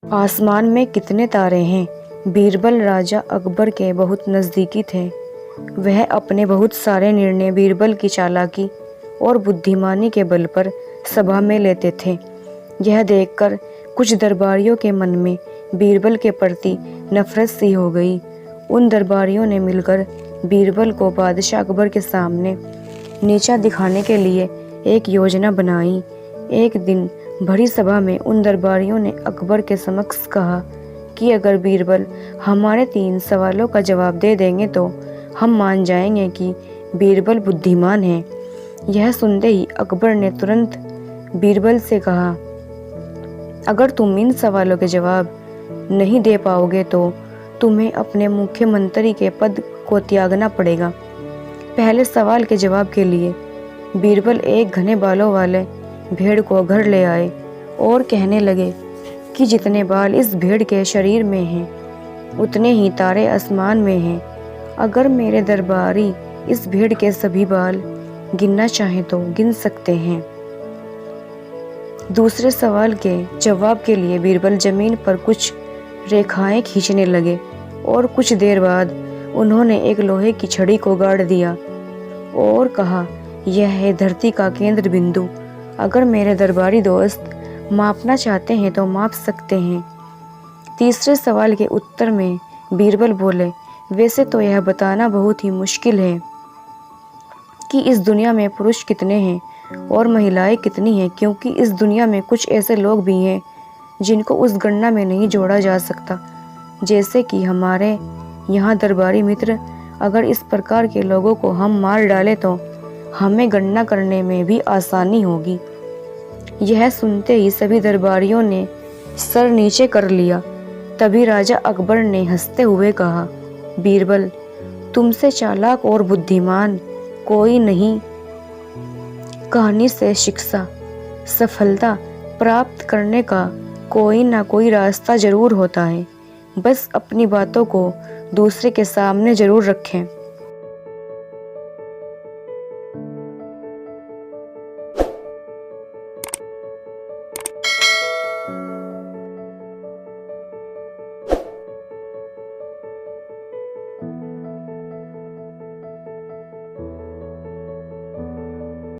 आसमान में कितने तारे हैं। बीरबल राजा अकबर के बहुत नज़दीकी थे। वह अपने बहुत सारे निर्णय बीरबल की चालाकी और बुद्धिमानी के बल पर सभा में लेते थे। यह देखकर कुछ दरबारियों के मन में बीरबल के प्रति नफरत सी हो गई। उन दरबारियों ने मिलकर बीरबल को बादशाह अकबर के सामने नीचा दिखाने के लिए एक योजना बनाई। एक दिन भरी सभा में उन दरबारियों ने अकबर के समक्ष कहा कि अगर बीरबल हमारे 3 सवालों का जवाब दे देंगे तो हम मान जाएंगे कि बीरबल बुद्धिमान है। यह सुनते ही अकबर ने तुरंत बीरबल से कहा, अगर तुम इन सवालों के जवाब नहीं दे पाओगे तो तुम्हें अपने मुख्यमंत्री के पद को त्यागना पड़ेगा। पहले सवाल के जवाब के लिए बीरबल एक घने बालों वाले भेड़ को घर ले आए और कहने लगे कि जितने बाल इस भेड़ के शरीर में हैं, उतने ही तारे आसमान में हैं। अगर मेरे दरबारी इस भेड़ के सभी बाल गिनना चाहें तो गिन सकते हैं। दूसरे सवाल के जवाब के लिए बीरबल जमीन पर कुछ रेखाएं खींचने लगे और कुछ देर बाद उन्होंने एक लोहे की छड़ी को गाड़ दिया और कहा, यह है धरती का केंद्र बिंदु। अगर मेरे दरबारी दोस्त मापना चाहते हैं तो माप सकते हैं। तीसरे सवाल के उत्तर में बीरबल बोले, वैसे तो यह बताना बहुत ही मुश्किल है कि इस दुनिया में पुरुष कितने हैं और महिलाएं कितनी हैं, क्योंकि इस दुनिया में कुछ ऐसे लोग भी हैं जिनको उस गणना में नहीं जोड़ा जा सकता, जैसे कि हमारे यहाँ दरबारी मित्र। अगर इस प्रकार के लोगों को हम मार डालें तो हमें गणना करने में भी आसानी होगी। यह सुनते ही सभी दरबारियों ने सर नीचे कर लिया। तभी राजा अकबर ने हंसते हुए कहा, बीरबल, तुमसे चालाक और बुद्धिमान कोई नहीं। कहानी से शिक्षा, सफलता प्राप्त करने का कोई ना कोई रास्ता जरूर होता है। बस अपनी बातों को दूसरे के सामने जरूर रखें।